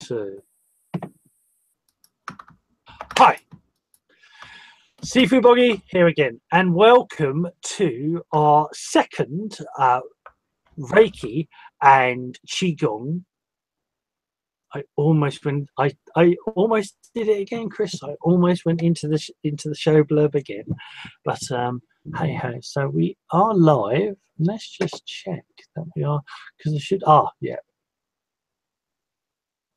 2. Hi, Sifu Boggie here again, and welcome to our second Reiki and Qigong. I almost went. I almost did it again, Chris. I almost went into the show blurb again, but hey ho. So we are live. Let's just check that we are, because I should. Yeah.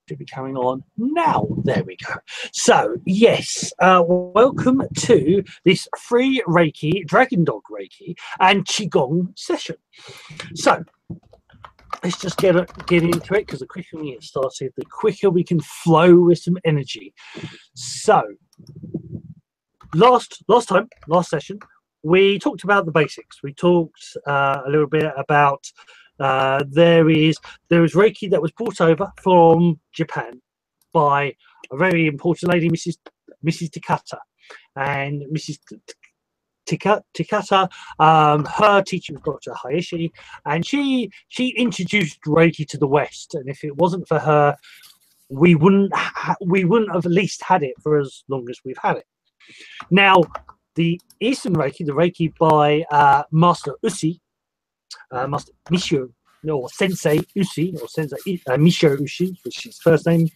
Should be coming on now. There we go. So yes, welcome to this free Reiki, DragonDog Reiki and Qigong session. So let's just get into it, because the quicker we get started, the quicker we can flow with some energy. So last session, we talked about the basics. We talked a little bit about there is Reiki that was brought over from Japan by a very important lady, Mrs. Takata, and Mrs. Takata, her teacher was Dr. Hayashi, and she introduced Reiki to the West. And if it wasn't for her, we wouldn't have at least had it for as long as we've had it. Now, the Eastern Reiki, the Reiki by Master Usi, Master Mishio, or Sensei Usi, or Sensei Mishio Ushi, which is his first name,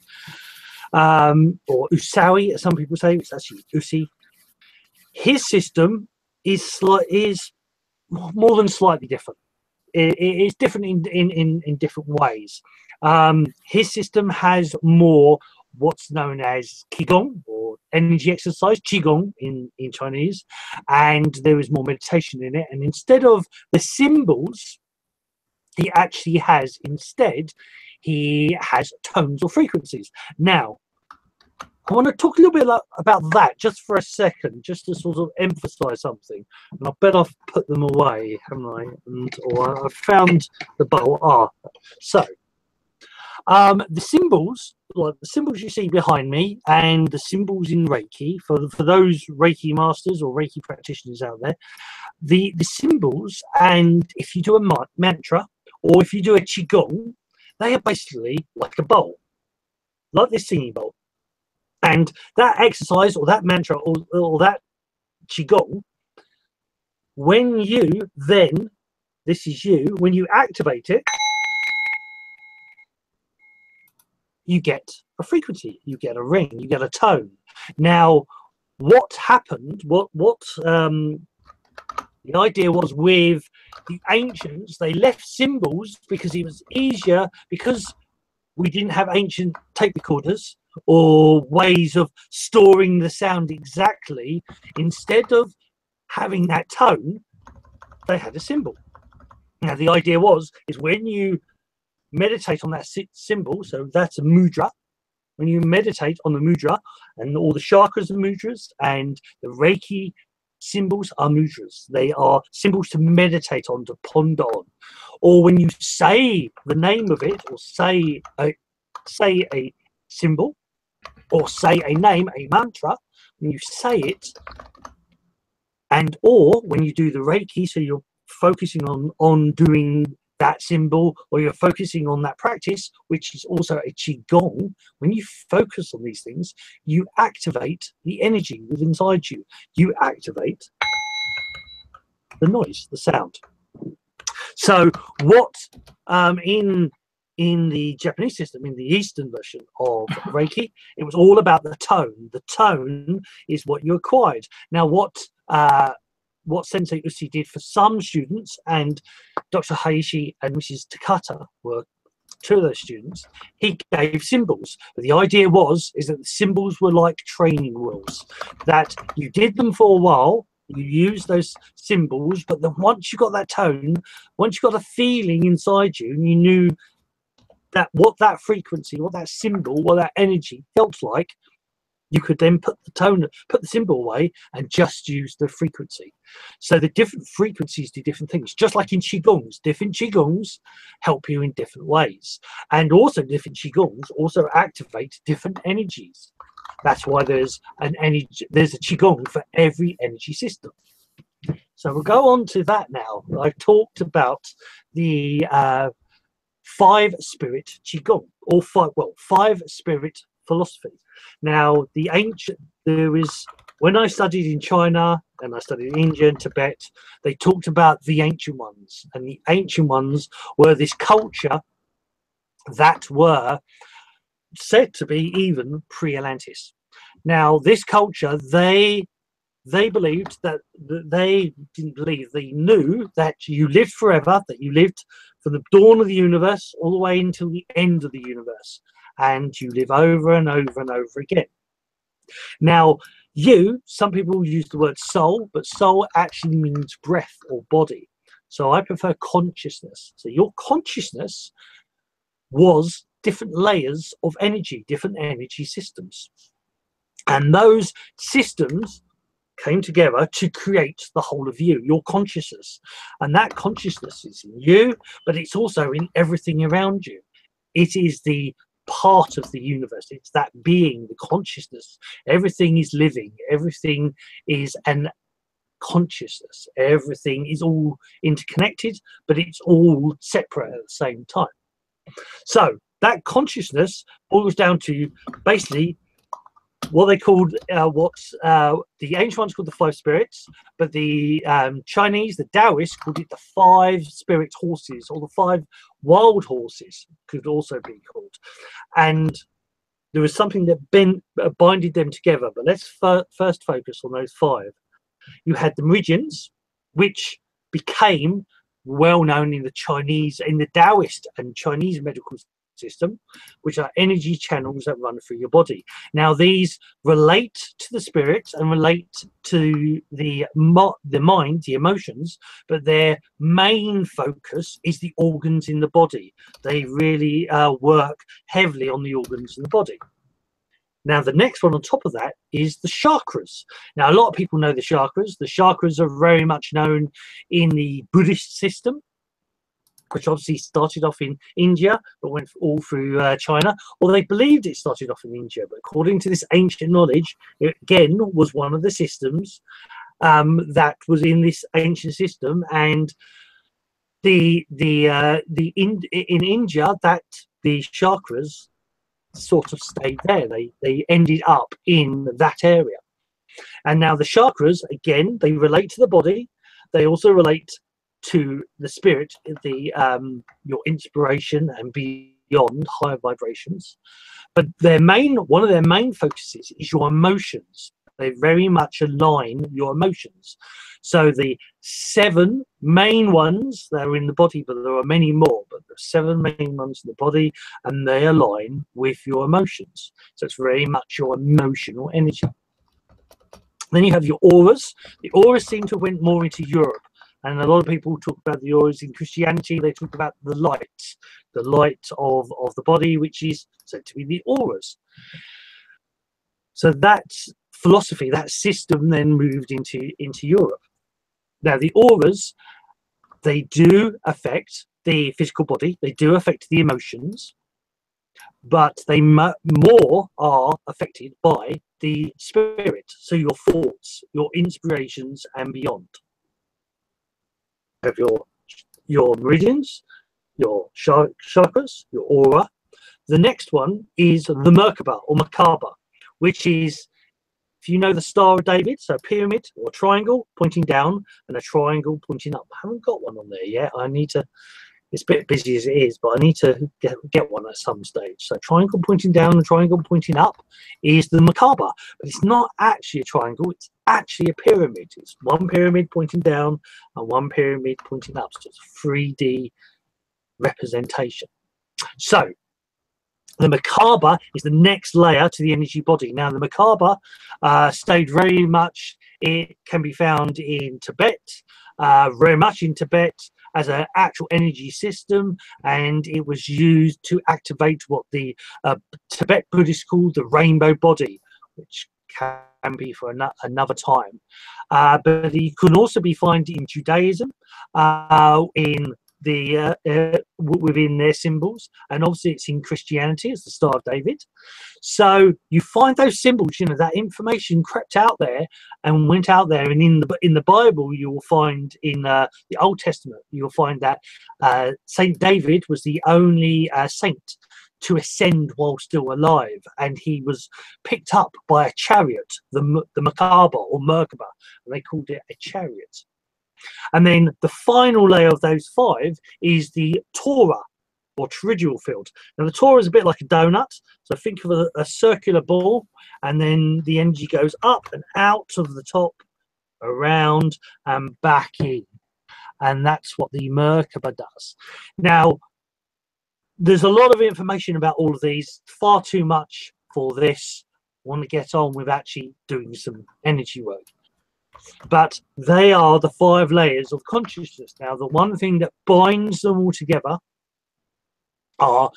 or Usawi, as some people say. It's actually Usi. His system is more than slightly different. It's different in different ways. His system has more what's known as Qigong, or energy exercise, Qigong in Chinese, and there is more meditation in it. And instead of the symbols, he has tones or frequencies. Now, I want to talk a little bit about that just for a second, just to sort of emphasize something. And I bet I've put them away, haven't I? Or I've found the bowl. So the symbols, like the symbols you see behind me, and the symbols in Reiki, for those Reiki masters or Reiki practitioners out there, the symbols, and if you do a mantra or if you do a Qigong, they are basically like a bowl, like this singing bowl. And that exercise or that mantra or that Qigong, when you activate it, you get a frequency, you get a ring, you get a tone. Now, what happened, the idea was with the ancients, they left symbols because it was easier, because we didn't have ancient tape recorders or ways of storing the sound exactly. Instead of having that tone, they had a symbol. Now, the idea is when you meditate on that symbol, so that's a mudra. When you meditate on the mudra, and all the chakras are mudras, and the Reiki symbols are mudras. They are symbols to meditate on, to ponder on. Or when you say the name of it, or say a symbol, or say a name, a mantra, when you say it, or when you do the Reiki, so you're focusing on doing that symbol, or you're focusing on that practice, which is also a Qigong. When you focus on these things, you activate the energy within inside you. You activate the noise, the sound. So what in the Japanese system, in the Eastern version of Reiki, it was all about the tone. The tone is what you acquired. Now, what Sensei Usi did for some students, and Dr. Hayashi and Mrs. Takata were two of those students, he gave symbols. But the idea is that the symbols were like training wheels, that you did them for a while, you used those symbols, but then once you got that tone, once you got a feeling inside you, and you knew that what that frequency, what that symbol, what that energy felt like, you could then put the symbol away and just use the frequency. So the different frequencies do different things, just like in Qigongs. Different Qigongs help you in different ways. And also different Qigongs also activate different energies. That's why there's a Qigong for every energy system. So we'll go on to that now. I've talked about the five spirit Qigong, or five spirit philosophy. Now, when I studied in China and I studied in India and Tibet, they talked about the ancient ones, and the ancient ones were this culture that were said to be even pre-Atlantis. Now, this culture, they believed that they knew that you lived forever, that you lived from the dawn of the universe all the way until the end of the universe, and you live over and over and over again. Now, some people use the word soul, but soul actually means breath or body. So I prefer consciousness. So your consciousness was different layers of energy, different energy systems. And those systems came together to create the whole of you, your consciousness. And that consciousness is in you, but it's also in everything around you. It is the part of the universe. It's that being, the consciousness. Everything is living. Everything is an consciousness. Everything is all interconnected, but it's all separate at the same time. So that consciousness boils down to basically what they called the ancient ones called the five spirits, but the Chinese, the Daoist, called it the five spirit horses, or the five wild horses could also be called. And there was something that binded them together. But let's first focus on those five. You had the Meridians, which became well known in the Chinese, in the Daoist and Chinese medical system, which are energy channels that run through your body. Now, these relate to the spirits and relate to the mind, the emotions, but their main focus is the organs in the body. They really work heavily on the organs in the body. Now, the next one on top of that is the chakras. Now, a lot of people know the chakras. The chakras are very much known in the Buddhist system, which obviously started off in India, but went all through China. Or they believed it started off in India, but according to this ancient knowledge, it again was one of the systems that was in this ancient system. And in India, that the chakras sort of stayed there. They ended up in that area. And now the chakras, again, they relate to the body. They also relate to the spirit, your inspiration and beyond, higher vibrations. But one of their main focuses is your emotions. They very much align your emotions. So the 7 main ones that are in the body, but there are many more, but the 7 main ones in the body, and they align with your emotions. So it's very much your emotional energy. Then you have your auras. The auras seem to have went more into Europe. And a lot of people talk about the auras in Christianity. They talk about the light of the body, which is said to be the auras. So that philosophy, that system then moved into Europe. Now, the auras, they do affect the physical body. They do affect the emotions, but they more are affected by the spirit. So your thoughts, your inspirations, and beyond. You have your meridians, your chakras, your aura. The next one is the Merkaba or Merkaba, which is, if you know the Star of David, so a pyramid or a triangle pointing down and a triangle pointing up. I haven't got one on there yet. I need to, it's a bit busy as it is, but I need to get one at some stage. So triangle pointing down and triangle pointing up is the Merkaba, but it's not actually a triangle. It's actually a pyramid. It's one pyramid pointing down and one pyramid pointing up. So it's a 3D representation. So the Merkaba is the next layer to the energy body. Now, the Merkaba stayed very much, it can be found in Tibet, very much in Tibet as an actual energy system, and it was used to activate what the Tibet Buddhists call the rainbow body, which can be for another time. But you can also be found in Judaism, in within their symbols, and obviously it's in Christianity as the Star of David. So you find those symbols, you know, that information crept out there and went out there, and in the Bible you will find in the Old Testament you'll find that Saint David was the only saint to ascend while still alive, and he was picked up by a chariot, the Merkaba or Merkaba, and they called it a chariot. And then the final layer of those 5 is the Tora or Tora Field. Now the Tora is a bit like a donut, so think of a circular ball, and then the energy goes up and out of the top, around and back in, and that's what the Merkaba does. Now there's a lot of information about all of these, far too much for this. I want to get on with actually doing some energy work. But they are the 5 layers of consciousness. Now, the one thing that binds them all together are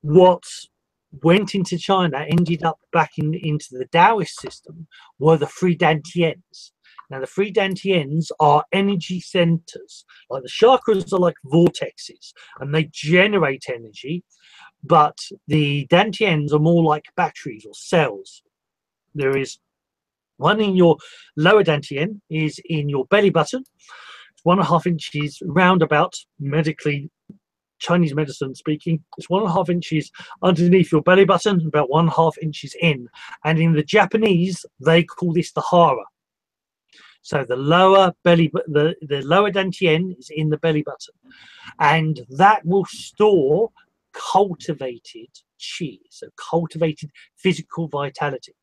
what went into China, ended up back into the Daoist system, were the 3 Dan Tiens. Now, the 3 Dan Tiens are energy centers. Like the chakras are like vortexes, and they generate energy. But the Dan Tiens are more like batteries or cells. There is one in your lower dantian, is in your belly button. It's 1.5 inches roundabout, medically, Chinese medicine speaking. It's 1.5 inches underneath your belly button, about 1.5 inches in. And in the Japanese, they call this the hara. So the lower belly, the lower dantian is in the belly button, and that will store cultivated qi, so cultivated physical vitality.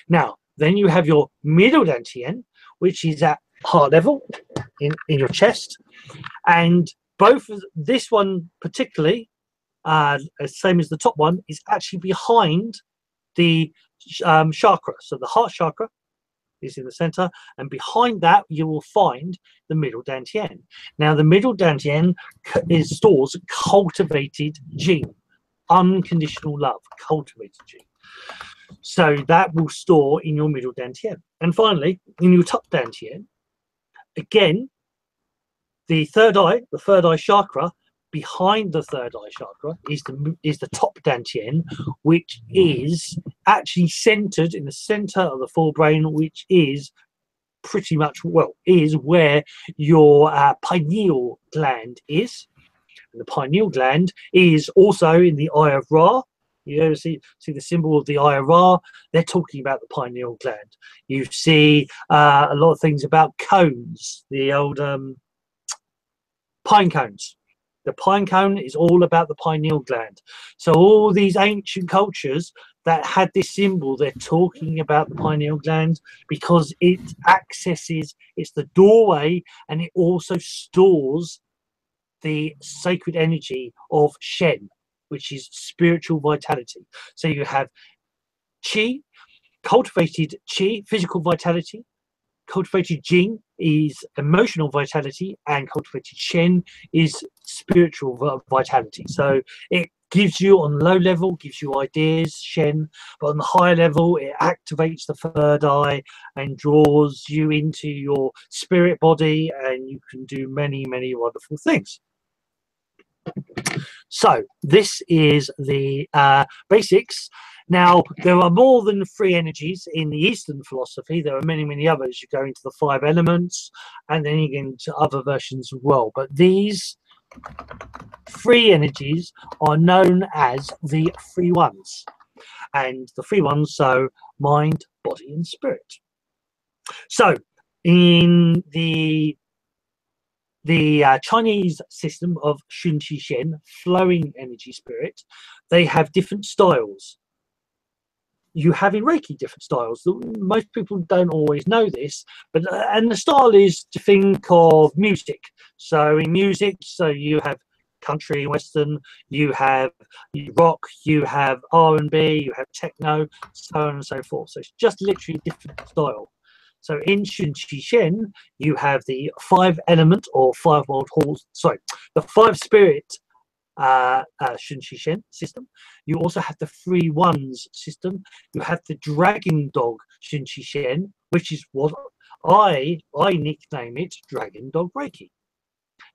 Now, then you have your middle dantian, which is at heart level in your chest, and both this one particularly, same as the top one, is actually behind the chakra. So the heart chakra is in the center, and behind that you will find the middle dantian. Now, the middle dantian stores cultivated qi, unconditional love, cultivated qi. So that will store in your middle dantian. And finally, in your top dantian, again, the third eye chakra, behind the third eye chakra is the top dantian, which is actually centered in the center of the forebrain, which is pretty much, well, is where your pineal gland is. And the pineal gland is also in the eye of Ra. You ever see the symbol of the eye of Ra? They're talking about the pineal gland. You see a lot of things about cones, the old pine cones. The pine cone is all about the pineal gland. So all these ancient cultures that had this symbol, they're talking about the pineal gland because it accesses, it's the doorway, and it also stores the sacred energy of Shen, which is spiritual vitality. So you have qi, cultivated qi, physical vitality. Cultivated jing is emotional vitality, and cultivated shen is spiritual vitality. So it gives you, on low level, gives you ideas, shen, but on the higher level it activates the third eye and draws you into your spirit body, and you can do many, many wonderful things. So this is the basics. Now, there are more than 3 energies in the Eastern philosophy. There are many, many others. You go into the 5 elements, and then you get into other versions as well. But these 3 energies are known as the 3 ones. And the 3 ones, so mind, body, and spirit. So in the Chinese system of Shun Qi Shen, flowing energy spirit, they have different styles. You have in Reiki different styles. Most people don't always know this, but and the style is to think of music. So in music, so you have country and western, you have rock, you have R&B, you have techno, so on and so forth. So it's just literally a different style. So in Shun Qi Shen, you have the 5 element or 5 world halls, sorry, the 5 spirit Shun Qi Shen system. You also have the 3 ones system. You have the DragonDog Shun Qi Shen, which is what I nickname it DragonDog Reiki.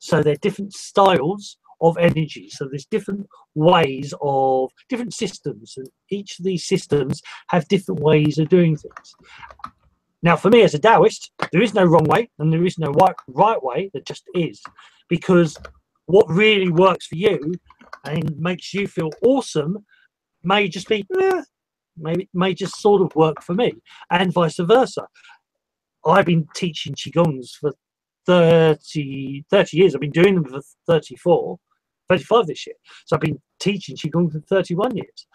So they're different styles of energy. So there's different ways of different systems, and each of these systems have different ways of doing things. Now, for me as a Daoist, there is no wrong way and there is no right way. There just is, because what really works for you and makes you feel awesome may just be, maybe may just sort of work for me, and vice versa. I've been teaching Qigongs for 30 years. I've been doing them for 35 this year. So I've been teaching Qigong for 31 years.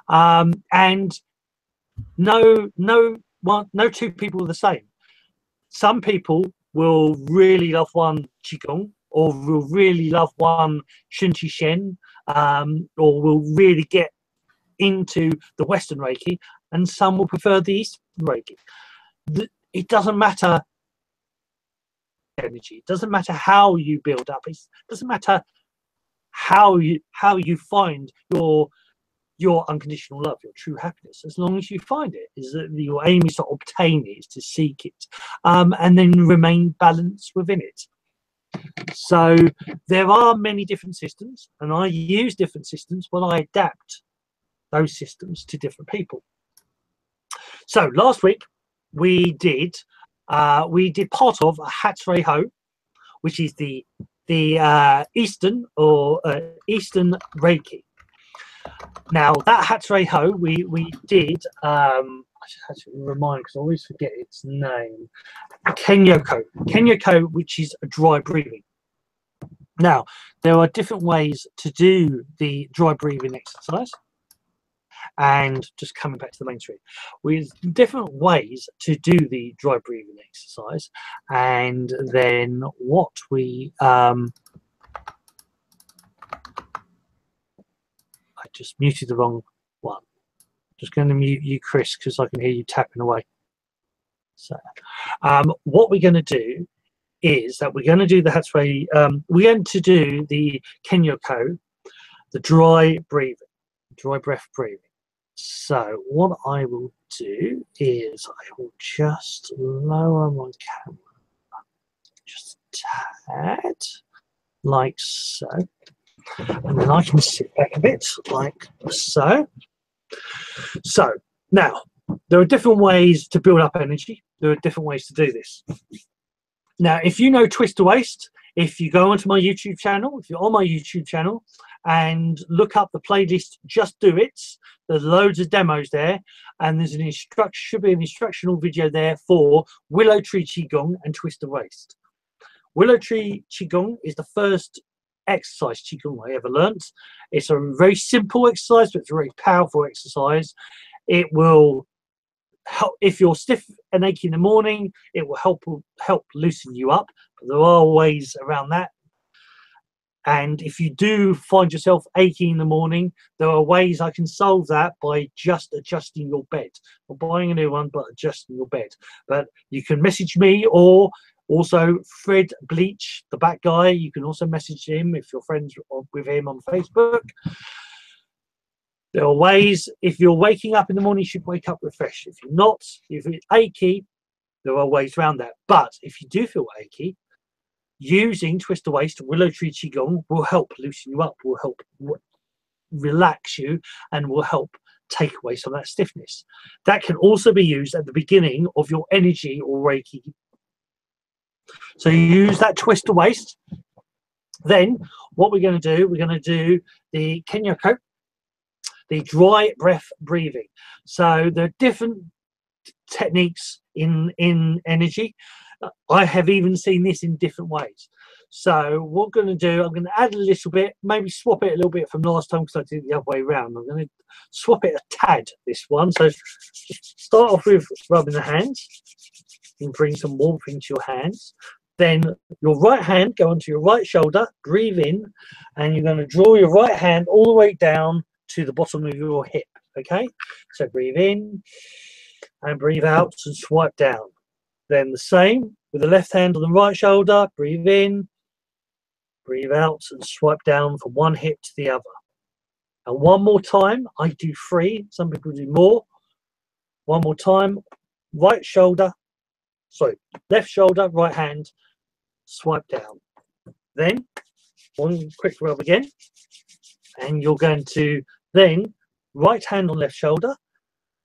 And no two people are the same. Some people will really love one Qigong, or will really love one Shun Qi Shen, or will really get into the Western Reiki, and some will prefer the Eastern Reiki. It doesn't matter energy. It doesn't matter how you build up. It doesn't matter how you find your unconditional love, your true happiness. As long as you find it, is that your aim is to obtain it, is to seek it, and then remain balanced within it. So there are many different systems, and I use different systems when I adapt those systems to different people. So last week we did part of a Hatsuei Ho, which is the Eastern Eastern Reiki. Now that Hatsuei Ho we did, I just had to remind because I always forget its name, Kenyoko, which is a dry breathing. Now there are different ways to do the dry breathing exercise. And just coming back to the main screen, with different ways to do the dry breathing exercise. And then what we I just muted the wrong one. Just going to mute you, Chris, because I can hear you tapping away. So what we're going to do is that we're going to do the Hatsuei, we're going to do the Kenyoko, the dry breath breathing. So what I will do is I will just lower my camera just a tad, like so, and then I can sit back a bit like so. So now there are different ways to build up energy. There are different ways to do this. Now, if you know Twist to Waist, if you go onto my YouTube channel, if you're on my YouTube channel and look up the playlist Just Do It, there's loads of demos there, and there's should be an instructional video there for Willow Tree Qigong and Twist to Waist. Willow Tree Qigong is the first exercise Qigong I ever learnt. It's a very simple exercise, but it's a very powerful exercise. It will help if you're stiff and achy in the morning. It will help loosen you up. But there are ways around that. And if you do find yourself achy in the morning, there are ways I can solve that by just adjusting your bed. Not buying a new one, but adjusting your bed. But you can message me, or also Fred Bleach, the back guy. You can also message him if you're friends with him on Facebook. There are ways, if you're waking up in the morning, you should wake up refreshed. If you're not, if it's achy, there are ways around that. But if you do feel achy, using Twist to Waist, Willow Tree Qigong will help loosen you up, will help relax you, and will help take away some of that stiffness. That can also be used at the beginning of your energy or Reiki. So you use that Twist to Waist. Then what we're going to do, we're going to do the Kenyoko, the dry breath breathing. So there are different techniques in energy. I have even seen this in different ways. So what I'm going to do, I'm going to add a little bit, maybe swap it a little bit from last time because I did it the other way around. I'm going to swap it a tad, this one. So start off with rubbing the hands and bring some warmth into your hands. Then your right hand, go onto your right shoulder, breathe in, and you're going to draw your right hand all the way down to the bottom of your hip. Okay, so breathe in and breathe out and swipe down. Then the same with the left hand on the right shoulder, breathe in, breathe out, and swipe down from one hip to the other. And one more time, I do 3, some people do more. One more time, right shoulder, sorry, left shoulder, right hand, swipe down. Then one quick rub again, and you're going to then right hand on left shoulder,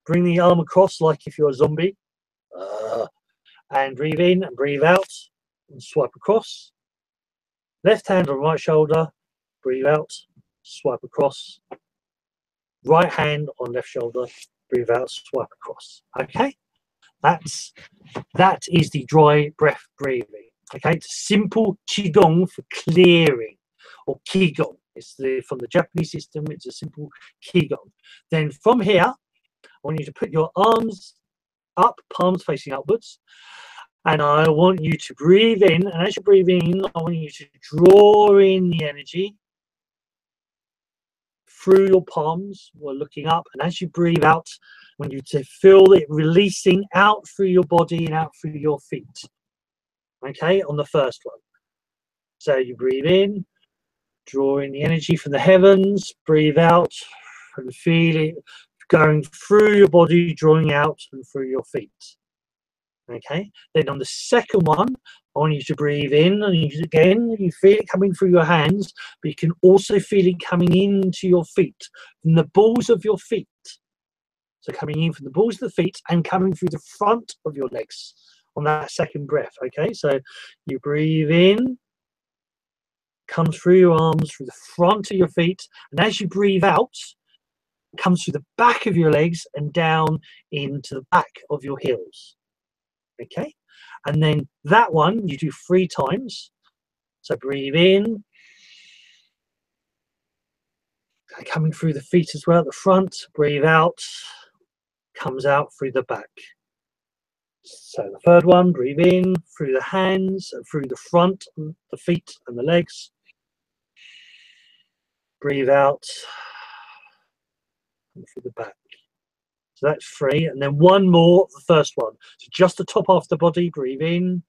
bring the arm across like if you're a zombie, and breathe in and breathe out and swipe across. Left hand on right shoulder, breathe out, swipe across. Right hand on left shoulder, breathe out, swipe across. Okay, that is the dry breath breathing. Okay, it's a simple Qigong for clearing, or Qigong. It's from the Japanese system. It's a simple Qigong. Then from here, I want you to put your arms up, palms facing upwards, and I want you to breathe in. And as you're breathing in, I want you to draw in the energy through your palms while looking up, and as you breathe out, I want you to feel it releasing out through your body and out through your feet. Okay, on the first one. So you breathe in, draw in the energy from the heavens, breathe out, and feel it going through your body, drawing out and through your feet. Okay, then on the second one, I want you to breathe in, and again, you feel it coming through your hands, but you can also feel it coming into your feet, from the balls of your feet. So coming in from the balls of the feet and coming through the front of your legs on that second breath. Okay, so you breathe in, comes through your arms, through the front of your feet, and as you breathe out, comes through the back of your legs and down into the back of your heels. Okay, and then that one you do 3 times. So breathe in, coming through the feet as well at the front, breathe out, comes out through the back. So the third one, breathe in through the hands and through the front, the feet and the legs. Breathe out and through the back. So that's 3, and then one more, the first one. So just the top half of the body, breathe in,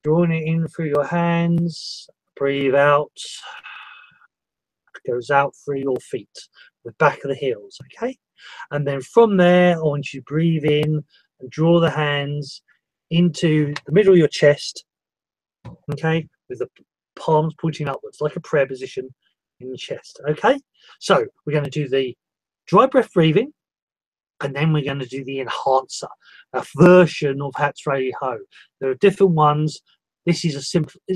drawing it in through your hands, breathe out, goes out through your feet, the back of the heels, okay? And then from there, I want you to breathe in and draw the hands into the middle of your chest, okay, with the palms pointing upwards, like a prayer position in the chest, okay? So we're going to do the dry breath breathing, and then we're going to do the enhancer, a version of Hats Ready Ho. There are different ones. This is a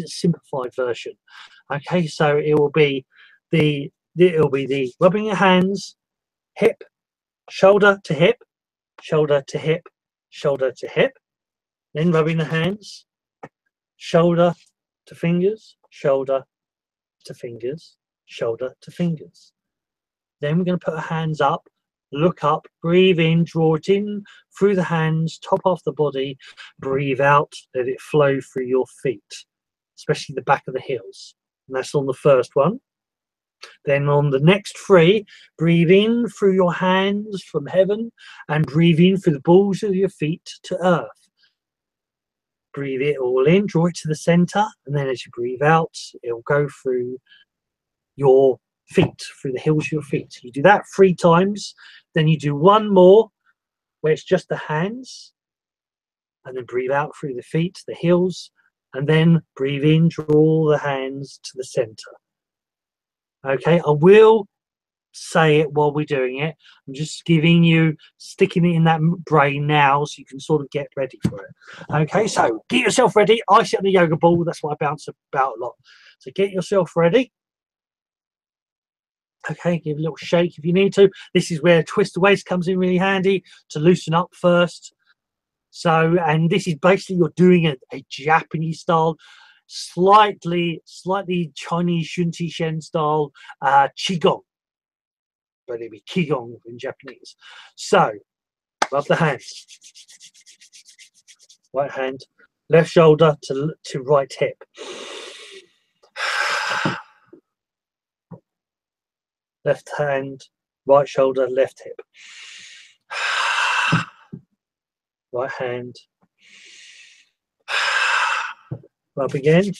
simplified version. Okay, so it will be the rubbing your hands, hip, shoulder to hip, shoulder to hip, shoulder to hip. Then rubbing the hands, shoulder to fingers, shoulder to fingers, shoulder to fingers. Then we're going to put our hands up, look up, breathe in, draw it in through the hands, top off the body, breathe out, let it flow through your feet, especially the back of the heels. And that's on the first one. Then on the next 3, breathe in through your hands from heaven and breathe in through the balls of your feet to earth. Breathe it all in, draw it to the center, and then as you breathe out, it'll go through your feet, through the heels of your feet. You do that 3 times, then you do one more where it's just the hands, and then breathe out through the feet, the heels, and then breathe in, draw the hands to the center. Okay, I will say it while we're doing it. I'm just sticking it in that brain now so you can sort of get ready for it. Okay, so get yourself ready. I sit on the yoga ball, that's why I bounce about a lot. So get yourself ready. Okay, give a little shake if you need to. This is where twist the waist comes in really handy to loosen up first. So, and this is basically you're doing a Japanese style, slightly Chinese Shun Qi Shen style Qigong, but it'd be Qigong in Japanese. So, rub the hands. Right hand, left shoulder to right hip. Left hand, right shoulder, left hip. Right hand. Rub again.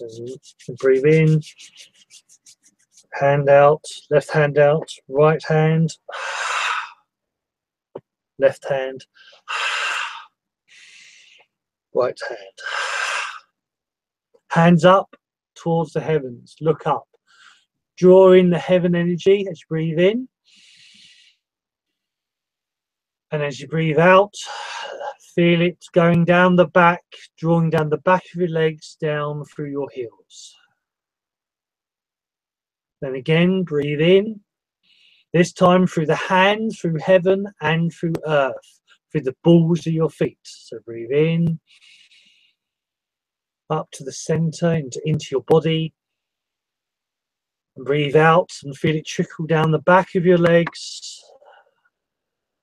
And breathe in. Hand out, left hand out, right hand. Left hand. Right hand. Hands up towards the heavens. Look up. Draw in the heaven energy as you breathe in. And as you breathe out, feel it going down the back, drawing down the back of your legs down through your heels. Then again, breathe in. This time through the hands, through heaven and through earth, through the balls of your feet. So breathe in, up to the center, into your body. And breathe out and feel it trickle down the back of your legs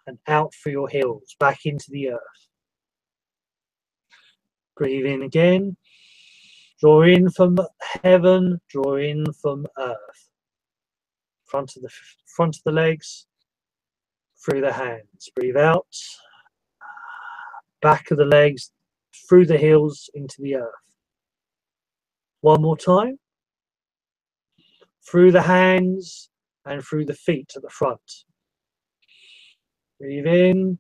and out through your heels, back into the earth. Breathe in again. Draw in from heaven, draw in from earth. Front of the legs, through the hands. Breathe out. Back of the legs, through the heels, into the earth. One more time. Through the hands and through the feet at the front. Breathe in.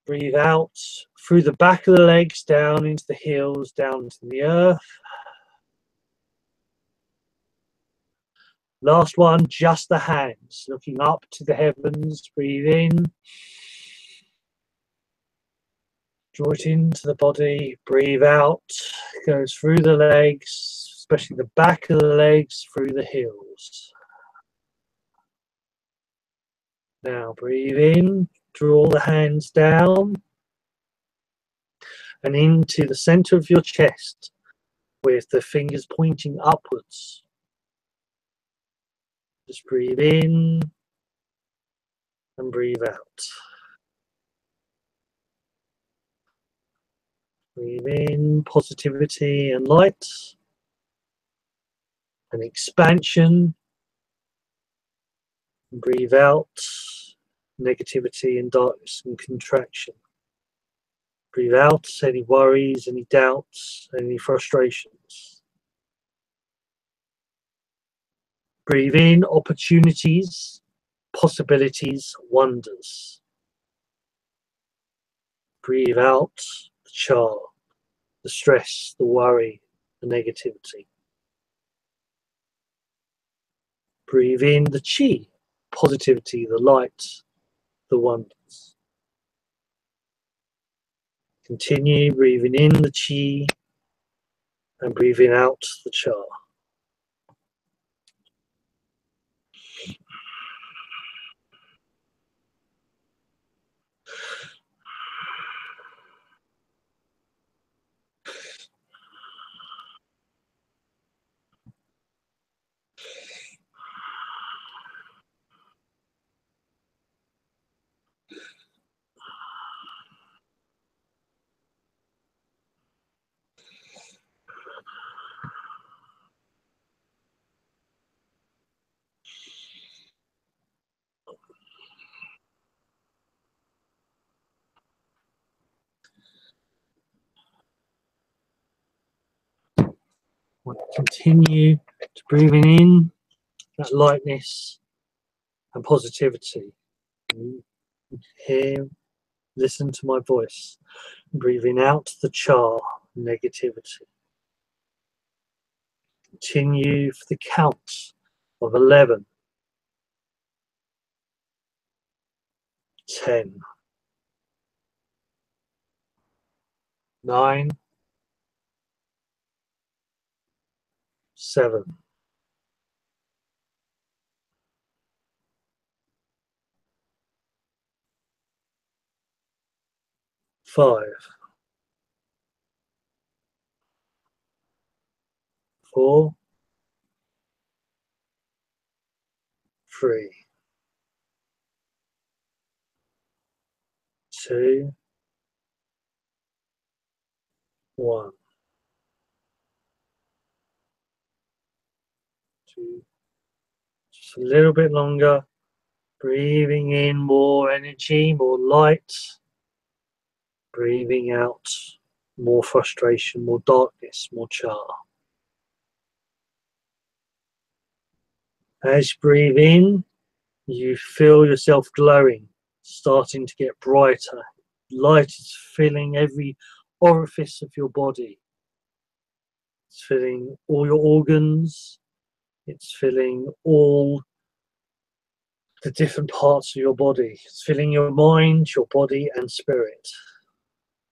Breathe out. Through the back of the legs, down into the heels, down to the earth. Last one, just the hands, looking up to the heavens. Breathe in. Draw it into the body. Breathe out. Goes through the legs, especially the back of the legs, through the heels. Now breathe in. Draw the hands down and into the center of your chest with the fingers pointing upwards. Just breathe in and breathe out. Breathe in positivity and light and expansion. And breathe out negativity and darkness and contraction. Breathe out any worries, any doubts, any frustrations. Breathe in opportunities, possibilities, wonders. Breathe out the char, the stress, the worry, the negativity. Breathe in the chi, positivity, the light, the wonders. Continue breathing in the chi and breathing out the char. Continue to breathing in that lightness and positivity. Hear, listen to my voice. Breathing out the char, negativity. Continue for the count of 11, 10, 9, 7, 5, 4, 3, 2, 1. Just a little bit longer. Breathing in more energy, more light. Breathing out more frustration, more darkness, more char. As you breathe in, you feel yourself glowing, starting to get brighter. Light is filling every orifice of your body. It's filling all your organs. It's filling all the different parts of your body. It's filling your mind, your body, and spirit.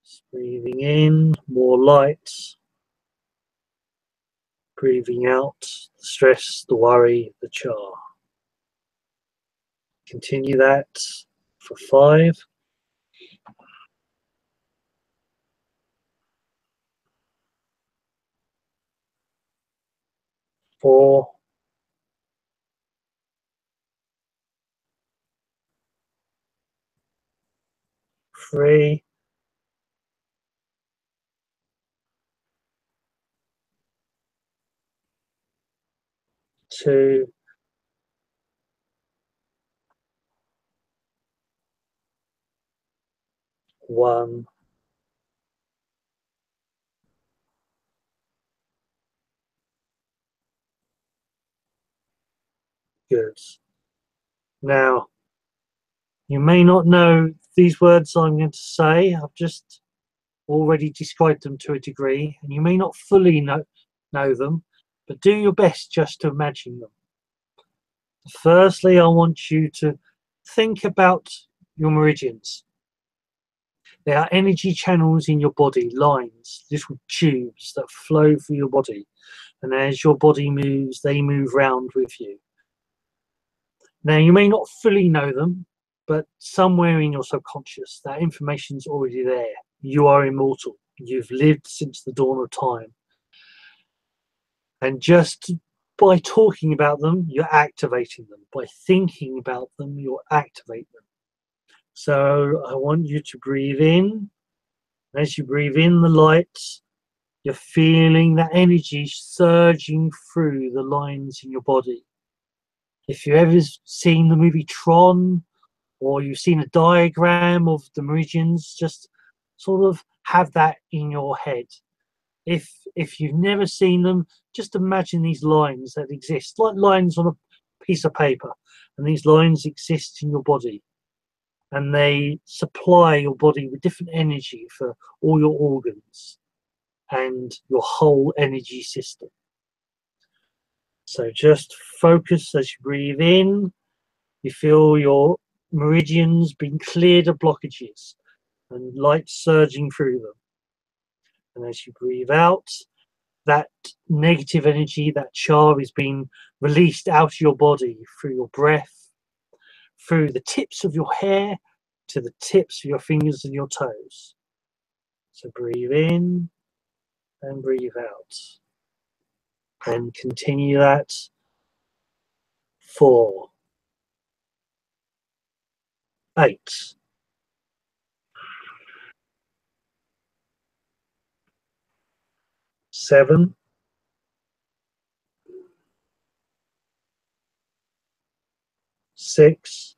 Just breathing in, more light. Breathing out, the stress, the worry, the char. Continue that for 5. 4. 3. 2. 1. Good. Now, you may not know these words I'm going to say. I've just already described them to a degree, and you may not fully know them, but do your best just to imagine them. Firstly, I want you to think about your meridians. There are energy channels in your body, lines, little tubes that flow through your body. And as your body moves, they move round with you. Now, you may not fully know them, but somewhere in your subconscious, that information's already there. You are immortal. You've lived since the dawn of time. And just by talking about them, you're activating them. By thinking about them, you'll activate them. So I want you to breathe in. As you breathe in the light, you're feeling that energy surging through the lines in your body. If you've ever seen the movie Tron, or you've seen a diagram of the meridians, just sort of have that in your head. If you've never seen them, just imagine these lines that exist, like lines on a piece of paper, and these lines exist in your body. And they supply your body with different energy for all your organs and your whole energy system. So just focus as you breathe in. You feel your meridians being cleared of blockages and light surging through them. And as you breathe out, that negative energy, that char, is being released out of your body through your breath, through the tips of your hair to the tips of your fingers and your toes. So breathe in and breathe out. And continue that. 4, 8, 7, 6,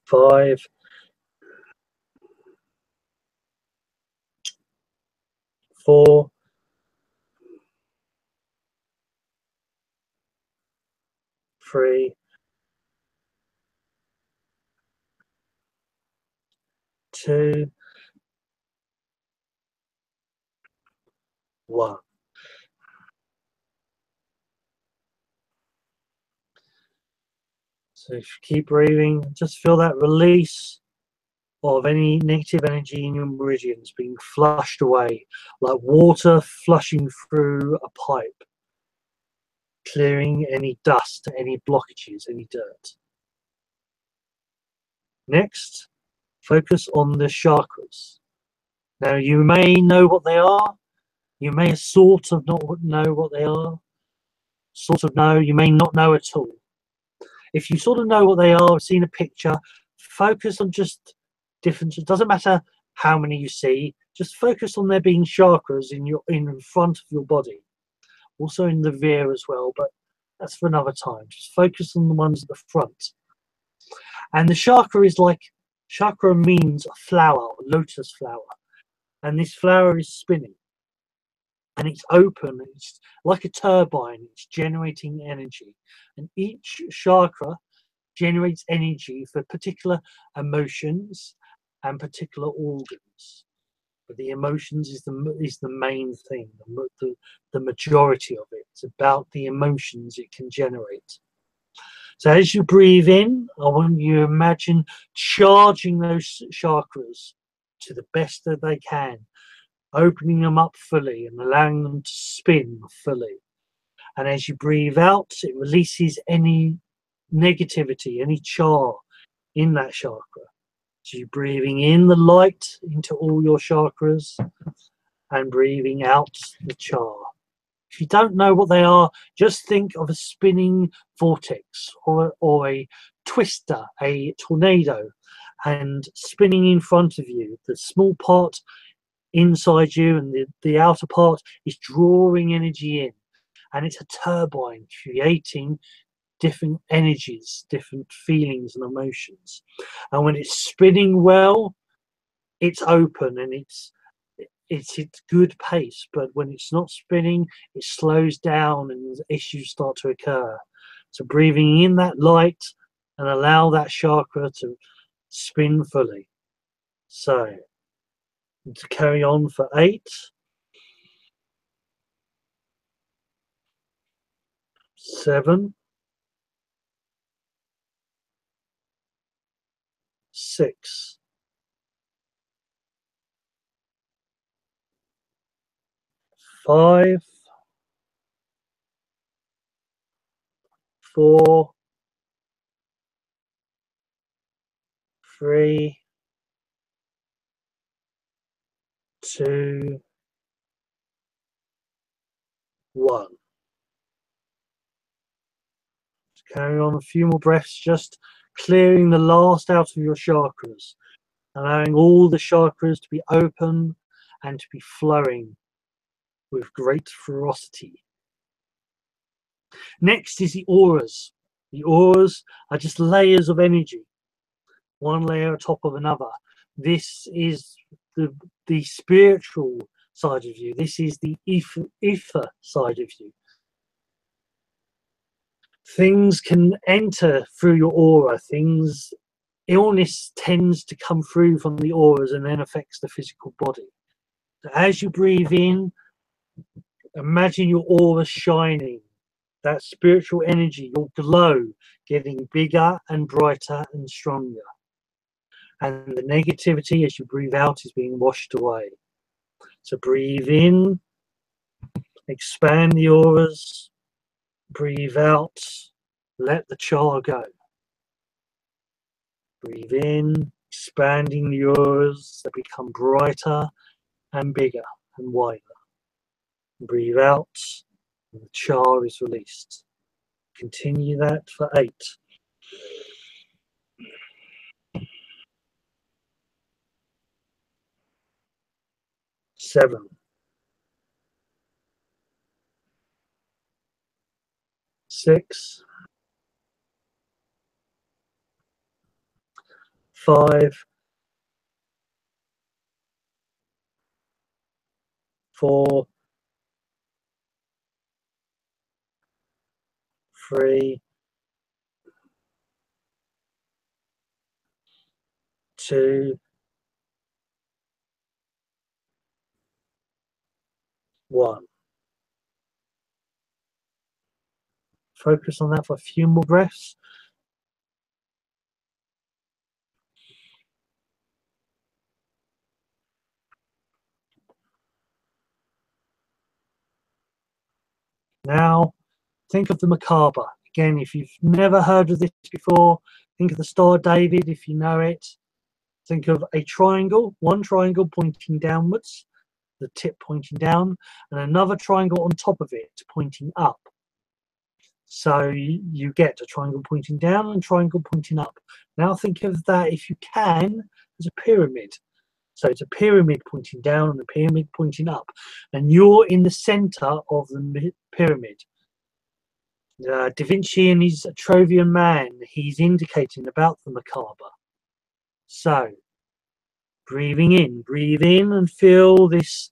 5, 4, 3, 2, 1. So if you keep breathing, just feel that release of any negative energy in your meridians being flushed away, like water flushing through a pipe, clearing any dust, any blockages, any dirt. Next, focus on the chakras. Now, you may know what they are. You may sort of not know what they are. Sort of know. You may not know at all. If you sort of know what they are, seen a picture, focus on just different. It doesn't matter how many you see. Just focus on there being chakras in front of your body. Also in the rear as well, but that's for another time. Just focus on the ones at the front. And the chakra is like, chakra means a flower, a lotus flower. And this flower is spinning. And it's open, it's like a turbine, it's generating energy. And each chakra generates energy for particular emotions and particular organs. But the emotions is the main thing, the majority of it. It's about the emotions it can generate. So as you breathe in, I want you to imagine charging those chakras to the best that they can, opening them up fully and allowing them to spin fully. And as you breathe out, it releases any negativity, any char in that chakra. So you're breathing in the light into all your chakras and breathing out the char. If you don't know what they are, just think of a spinning vortex or a twister, a tornado, and spinning in front of you. The small part inside you and the outer part is drawing energy in, and it's a turbine creating different energies, different feelings and emotions. And when it's spinning well, it's open and it's good pace. But when it's not spinning, it slows down and issues start to occur. So breathing in that light and allow that chakra to spin fully. So to carry on for 8, 7, 6, 5, 4, 3, 2, 1. Carry on a few more breaths, just clearing the last out of your chakras, allowing all the chakras to be open and to be flowing with great ferocity. Next is the auras. The auras are just layers of energy, one layer on top of another. This is the spiritual side of you. This is the ether side of you. Things can enter through your aura. Illness tends to come through from the auras and then affects the physical body. So as you breathe in, imagine your aura shining, that spiritual energy, your glow, getting bigger and brighter and stronger. And the negativity as you breathe out is being washed away. So breathe in, expand the auras, breathe out, let the char go. Breathe in, expanding the auras that become brighter and bigger and wider. Breathe out, and the char is released. Continue that for 8. 7. 6. 5. 4. 3. 2. 1. Focus on that for a few more breaths. Now, think of the Merkaba. Again, if you've never heard of this before, think of the Star of David if you know it. Think of a triangle, one triangle pointing downwards, the tip pointing down, and another triangle on top of it pointing up. So you get a triangle pointing down and a triangle pointing up. Now think of that, if you can, as a pyramid. So it's a pyramid pointing down and a pyramid pointing up. And you're in the center of the pyramid. Da Vinci in his Trovian Man, he's indicating about the Merkaba. So breathe in and feel this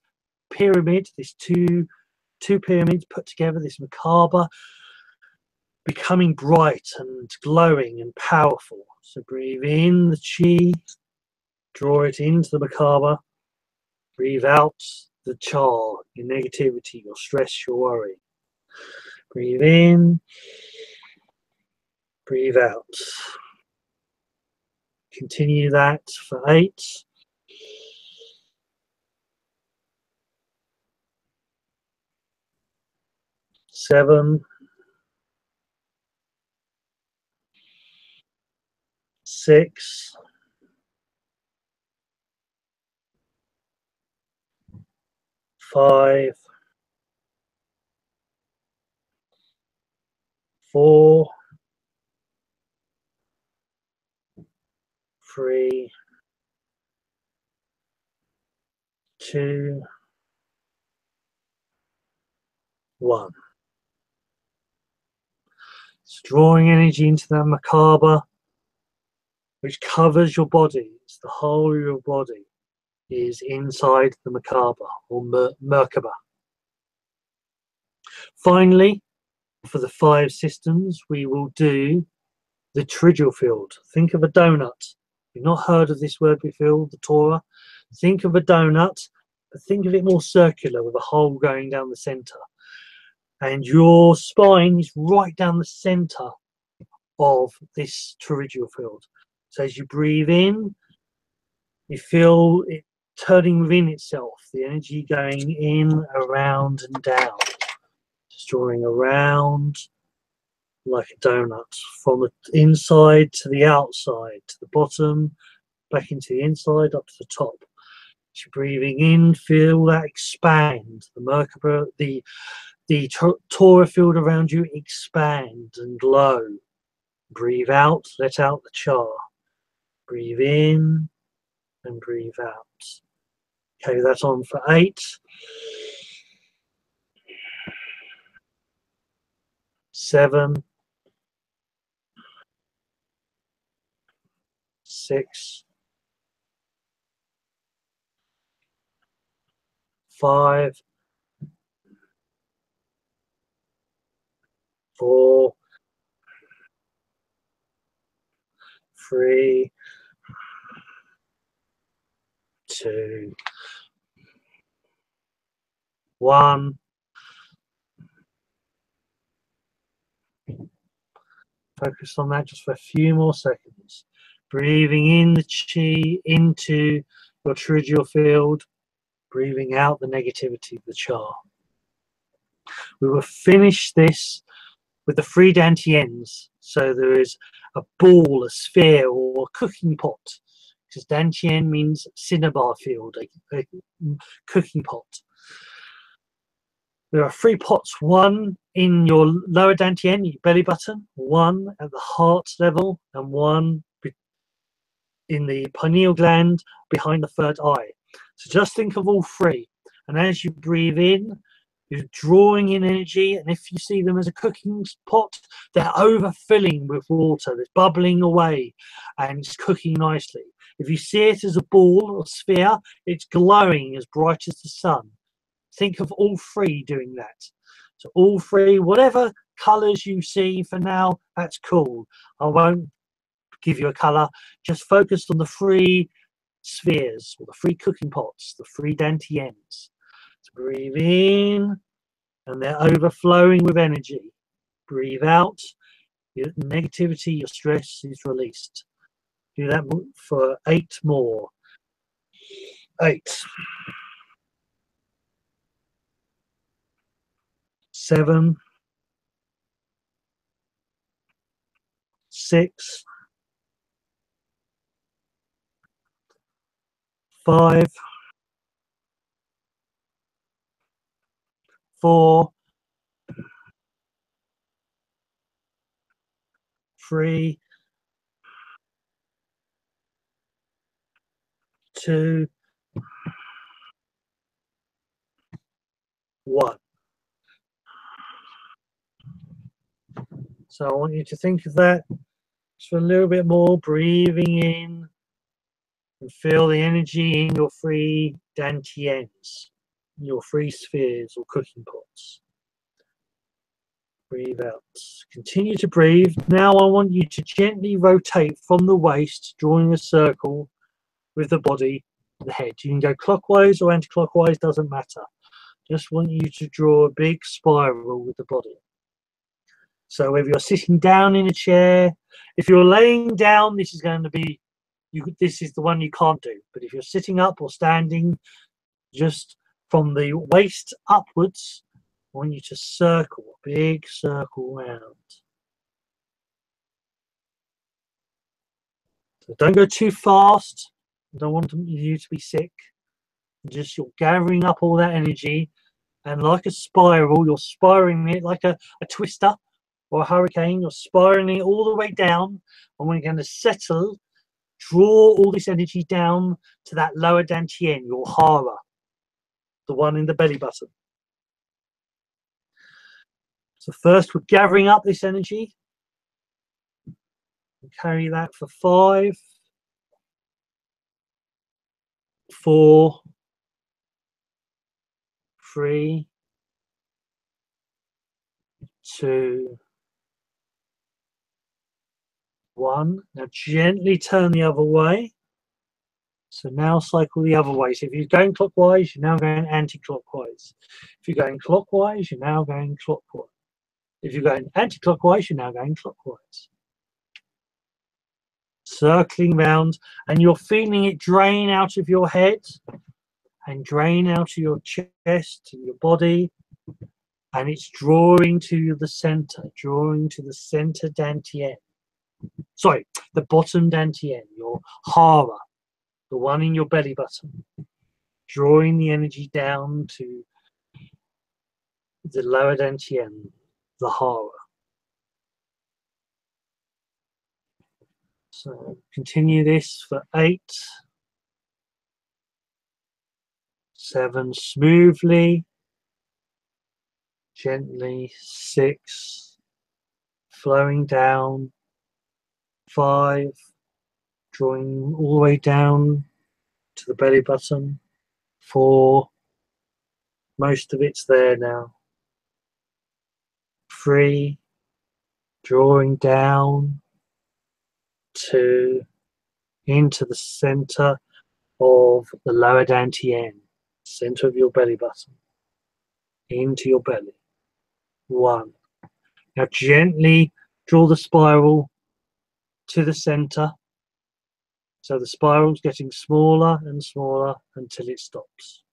pyramid, this two pyramids put together, this Merkaba, becoming bright and glowing and powerful. So breathe in the Qi, draw it into the Merkaba. Breathe out the Char, your negativity, your stress, your worry. Breathe in, breathe out. Continue that for 8. 7. 6. 5. 4. 3. 2. 1. It's drawing energy into that Merkaba, which covers your body. It's the whole of your body is inside the Merkaba or Merkaba. Finally, for the 5 systems, we will do the Tora Field. Think of a donut. You've not heard of this word before, the Tora. Think of a donut, but think of it more circular with a hole going down the center. And your spine is right down the center of this Tora Field. So as you breathe in, you feel it turning within itself, the energy going in, around and down. Just drawing around like a donut from the inside to the outside, to the bottom, back into the inside, up to the top. As you're breathing in, feel that expand. The Merkaba, the Tora field around you expand and glow. Breathe out, let out the Char. Breathe in and breathe out. Okay, that's on for 8. 7. 6. 5. 4. 3. 2. 1. Focus on that just for a few more seconds. Breathing in the Qi into your Tora field. Breathing out the negativity of the Char. We will finish this with the 3 Dan Tiens. So there is a ball, a sphere, or a cooking pot. Because Dan Tien means cinnabar field, a cooking pot. There are 3 pots, one in your lower Dan Tien, your belly button, one at the heart level, and one in the pineal gland behind the 3rd eye. So just think of all 3. And as you breathe in, you're drawing in energy. And if you see them as a cooking pot, they're overfilling with water. That's bubbling away and it's cooking nicely. If you see it as a ball or sphere, it's glowing as bright as the sun. Think of all 3 doing that. So all 3, whatever colors you see for now, that's cool. I won't give you a color. Just focus on the 3 spheres or the 3 cooking pots, the 3 Dan Tiens. So breathe in and they're overflowing with energy. Breathe out. Your negativity, your stress is released. Do that for 8 more. 8. 7. 6. 5. 4. 3. 2. 1. So I want you to think of that just for a little bit more, breathing in and feel the energy in your 3 Dan Tiens, your 3 spheres or cooking pots. Breathe out. Continue to breathe. Now I want you to gently rotate from the waist, drawing a circle with the body, the head. You can go clockwise or anti-clockwise, doesn't matter. Just want you to draw a big spiral with the body. So whether you're sitting down in a chair, if you're laying down, this is going to be, this is the one you can't do. But if you're sitting up or standing, just from the waist upwards, I want you to circle, a big circle round. So don't go too fast. I don't want you to be sick. Just you're gathering up all that energy, and like a spiral, you're spiraling it like a twister or a hurricane. You're spiraling it all the way down, and we're going to settle, draw all this energy down to that lower Dan Tiens, your hara, the one in the belly button. So first we're gathering up this energy. Carry that for 5, 4, 3, 2, 1. Now gently turn the other way. So now cycle the other way. So if you're going clockwise, you're now going anti-clockwise. If you're going clockwise, you're now going clockwise. If you're going anti-clockwise, you're now going clockwise. Circling round, and you're feeling it drain out of your head and drain out of your chest and your body, and it's drawing to the center, drawing to the center Dan Tiens. Sorry, the bottom Dan Tiens, your hara, the one in your belly button, drawing the energy down to the lower Dan Tiens, the hara. So continue this for 8, 7, smoothly, gently, 6, flowing down, 5, drawing all the way down to the belly button, 4, most of it's there now, 3, drawing down, 2, into the center of the lower Dan Tiens, center of your belly button, into your belly, 1. Now gently draw the spiral to the center. So the spiral's getting smaller and smaller until it stops.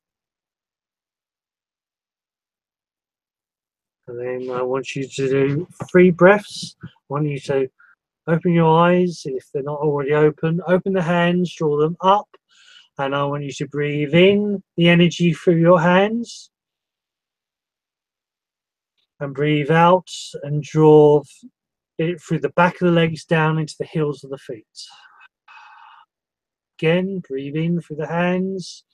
And then I want you to do 3 breaths. I want you to open your eyes if they're not already open. Open the hands, draw them up. And I want you to breathe in the energy through your hands. And breathe out and draw it through the back of the legs down into the heels of the feet. Again, breathe in through the hands.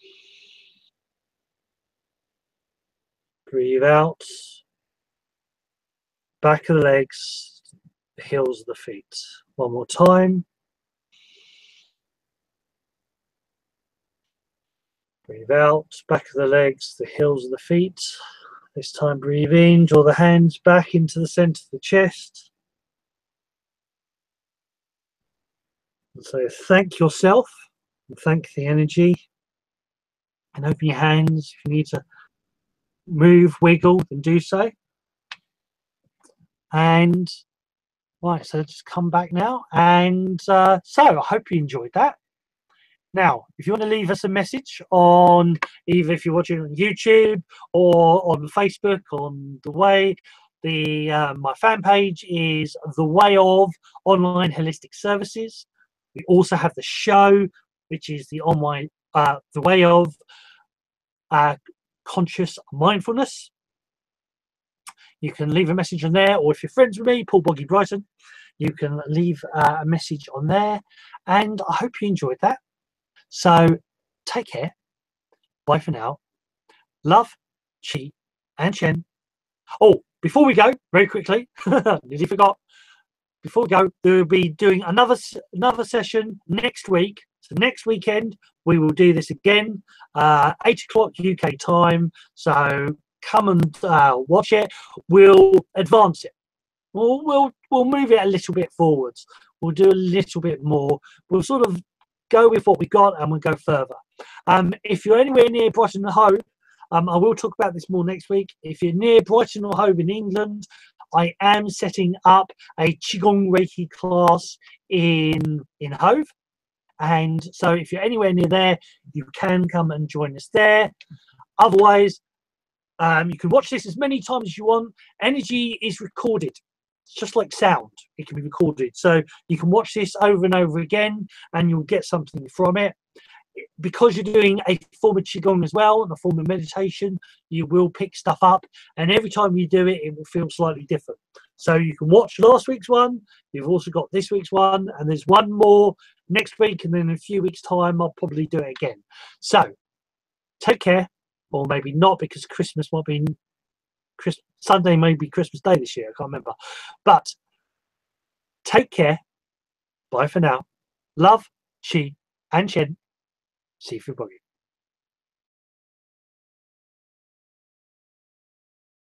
Breathe out. Back of the legs, the heels of the feet. One more time. Breathe out, back of the legs, the heels of the feet. This time breathe in, draw the hands back into the center of the chest. And so thank yourself and thank the energy. And open your hands. If you need to move, wiggle, then do so. And right, so just come back now. And so I hope you enjoyed that. Now, if you want to leave us a message on either if you're watching on YouTube or on Facebook, on The Way, my fan page is The Way of Online Holistic Services. We also have the show, which is the online The Way of Conscious Mindfulness. You can leave a message on there, or if you're friends with me, Paul Boggie Brighton, you can leave a message on there. And I hope you enjoyed that. So take care. Bye for now. Love, Qi, and Shen. Oh, before we go, very quickly, nearly forgot. Before we go, we'll be doing another session next week. So next weekend, we will do this again, 8 o'clock UK time. So come and watch it, we'll advance it. We'll move it a little bit forwards. We'll do a little bit more. We'll sort of go with what we got, and we'll go further. If you're anywhere near Brighton and Hove, I will talk about this more next week. If you're near Brighton or Hove in England, I am setting up a Qigong Reiki class in Hove. And so if you're anywhere near there, you can come and join us there. Otherwise, you can watch this as many times as you want. Energy is recorded. It's just like sound. It can be recorded. So you can watch this over and over again, and you'll get something from it. Because you're doing a form of Qigong as well, and a form of meditation, you will pick stuff up. And every time you do it, it will feel slightly different. So you can watch last week's one. You've also got this week's one. And there's one more next week. And then in a few weeks' time, I'll probably do it again. So take care. Or maybe not, because Christmas might be Sunday, may be Christmas Day this year. I can't remember. But take care. Bye for now. Love, Qi, and Shen. Sifu Boggie.